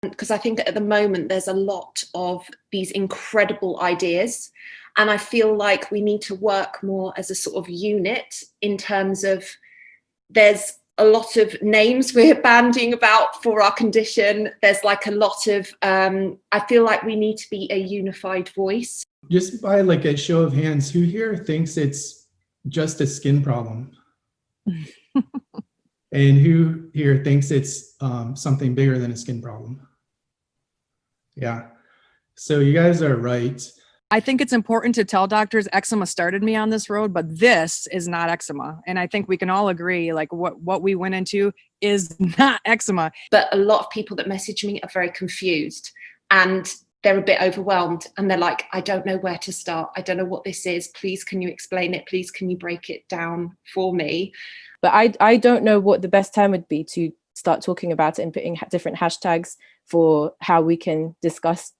Because I think that at the moment there's a lot of these incredible ideas, and I feel like we need to work more as a sort of unit in terms of, there's a lot of names we're bandying about for our condition. There's like a lot of, I feel like we need to be a unified voice. Just by like a show of hands, who here thinks it's just a skin problem? And who here thinks it's something bigger than a skin problem? Yeah, so you guys are right. I think it's important to tell doctors eczema started me on this road, but this is not eczema. And I think we can all agree, like what we went into is not eczema. But a lot of people that message me are very confused and they're a bit overwhelmed, and they're like, I don't know where to start. I don't know what this is. Please, can you explain it? Please, can you break it down for me? But I don't know what the best time would be to start talking about it and putting different hashtags for how we can discuss,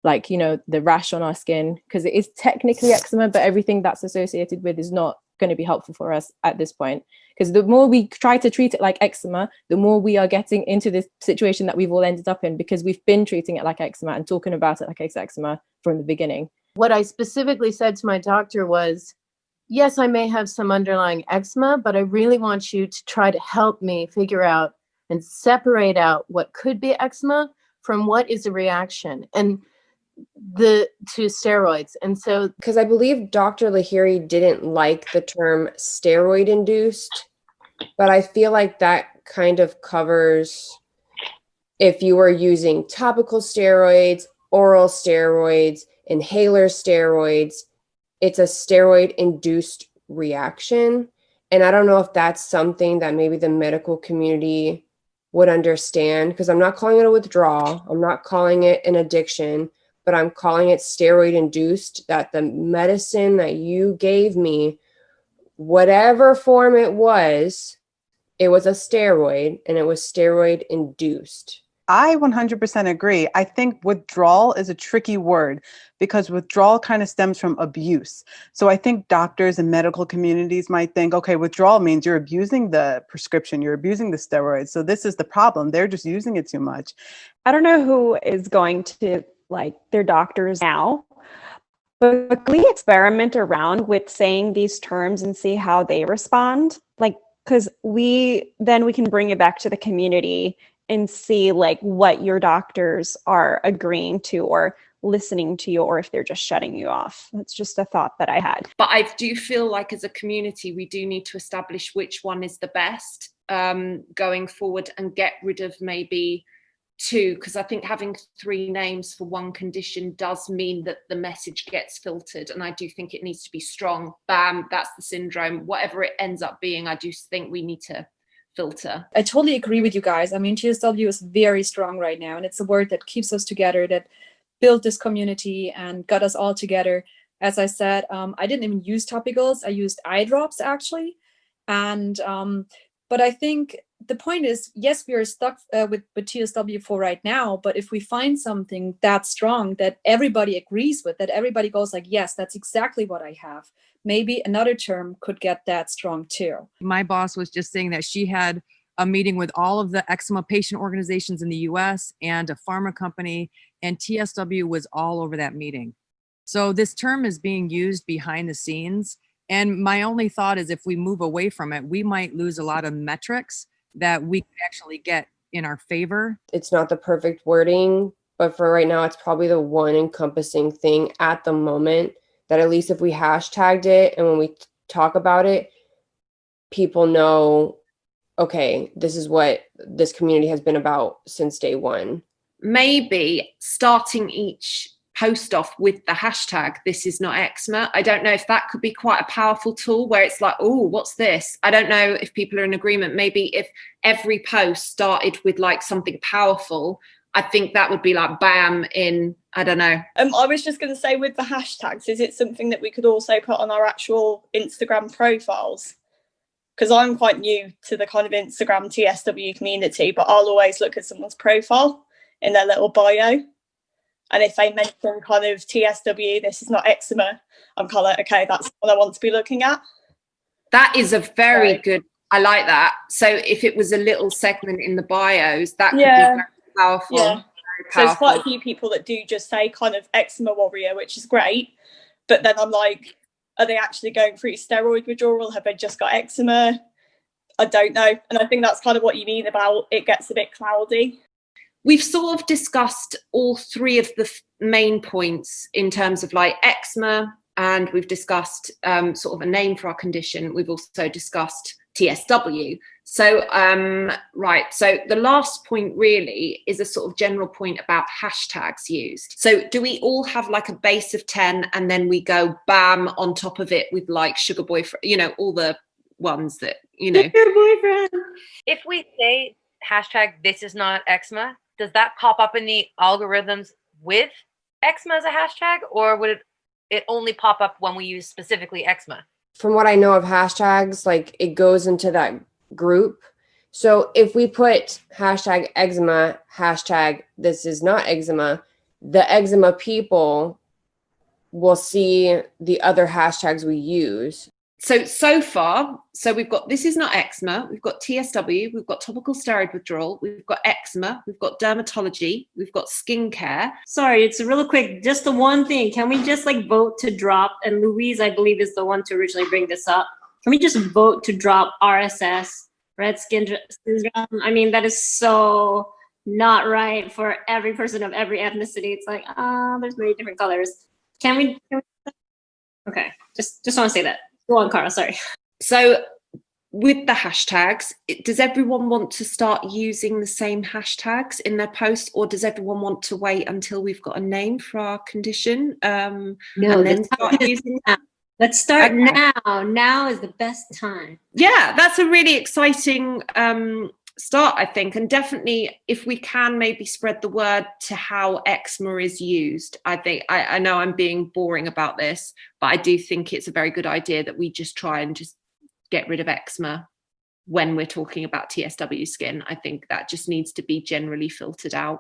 like, you know, the rash on our skin, because it is technically eczema, but everything that's associated with is not going to be helpful for us at this point. Because the more we try to treat it like eczema, the more we are getting into this situation that we've all ended up in, because we've been treating it like eczema and talking about it like it's eczema from the beginning. What I specifically said to my doctor was, yes, I may have some underlying eczema, but I really want you to try to help me figure out and separate out what could be eczema from what is a reaction and to steroids. And so, because I believe Dr. Lahiri didn't like the term steroid induced, but I feel like that kind of covers if you were using topical steroids, oral steroids, inhaler steroids, it's a steroid induced reaction. And I don't know if that's something that maybe the medical community would understand, because I'm not calling it a withdrawal. I'm not calling it an addiction, but I'm calling it steroid induced, that the medicine that you gave me, whatever form it was a steroid, and it was steroid induced. I 100% agree. I think withdrawal is a tricky word because withdrawal kind of stems from abuse. So I think doctors and medical communities might think, okay, withdrawal means you're abusing the prescription, you're abusing the steroids. So this is the problem. They're just using it too much. I don't know who is going to like their doctors now, but we experiment around with saying these terms and see how they respond. Like, because we can bring it back to the community and see like what your doctors are agreeing to or listening to you, or if they're just shutting you off. That's just a thought that I had. But I do feel like as a community, we do need to establish which one is the best going forward and get rid of maybe two, because I think having three names for one condition does mean that the message gets filtered, and I do think it needs to be strong. Bam, that's the syndrome. Whatever it ends up being, I do think we need to filter. I totally agree with you guys. I mean, TSW is very strong right now, and it's a word that keeps us together, that built this community and got us all together. As I said, I didn't even use topicals. I used eye drops actually. And but I think the point is, yes, we are stuck with TSW for right now, but if we find something that strong that everybody agrees with, that everybody goes like, yes, that's exactly what I have, maybe another term could get that strong too. My boss was just saying that she had a meeting with all of the eczema patient organizations in the US and a pharma company, and TSW was all over that meeting. So this term is being used behind the scenes. And my only thought is if we move away from it, we might lose a lot of metrics that we could actually get in our favor. It's not the perfect wording, but for right now, it's probably the one encompassing thing at the moment that at least if we hashtagged it and when we talk about it, people know, okay, this is what this community has been about since day one. Maybe starting each post off with the hashtag, this is not eczema. I don't know if that could be quite a powerful tool where it's like, oh, what's this? I don't know if people are in agreement. Maybe if every post started with like something powerful, I think that would be like bam in, I don't know. I was just going to say with the hashtags, is it something that we could also put on our actual Instagram profiles? Because I'm quite new to the kind of Instagram TSW community, but I'll always look at someone's profile in their little bio. And if they mention kind of TSW, this is not eczema, I'm kind of like, okay, that's what I want to be looking at. That is a very good, I like that. So if it was a little segment in the bios, that could be very powerful. Yeah. So there's quite a few people that do just say kind of eczema warrior, which is great. But then I'm like, are they actually going through steroid withdrawal? Have they just got eczema? I don't know. And I think that's kind of what you mean about it gets a bit cloudy. We've sort of discussed all three of the main points in terms of like eczema, and we've discussed sort of a name for our condition. We've also discussed TSW. So, right. So the last point really is a sort of general point about hashtags used. So do we all have like a base of 10 and then we go bam on top of it with like sugar boyfriend, you know, all the ones that, you know. Sugar boyfriend. If we say hashtag this is not eczema, does that pop up in the algorithms with eczema as a hashtag, or would it only pop up when we use specifically eczema? From what I know of hashtags, like it goes into that group. So if we put hashtag eczema, hashtag this is not eczema, the eczema people will see the other hashtags we use. So far, we've got this is not eczema, we've got TSW, we've got topical steroid withdrawal, we've got eczema, we've got dermatology, we've got skincare. Sorry, it's real quick, just the one thing. Can we just like vote to drop, and Louise, I believe, is the one to originally bring this up. Can we just vote to drop RSS, red skin syndrome? I mean, that is so not right for every person of every ethnicity. It's like, there's many different colors. Can we okay, just want to say that. Go on, Cara, sorry. So with the hashtags, does everyone want to start using the same hashtags in their posts, or does everyone want to wait until we've got a name for our condition and then start using that? Let's start now. Now is the best time. Yeah, that's a really exciting start, I think. And definitely if we can maybe spread the word to how eczema is used. I think, I know I'm being boring about this, but I do think it's a very good idea that we just try and just get rid of eczema when we're talking about TSW skin. I think that just needs to be generally filtered out.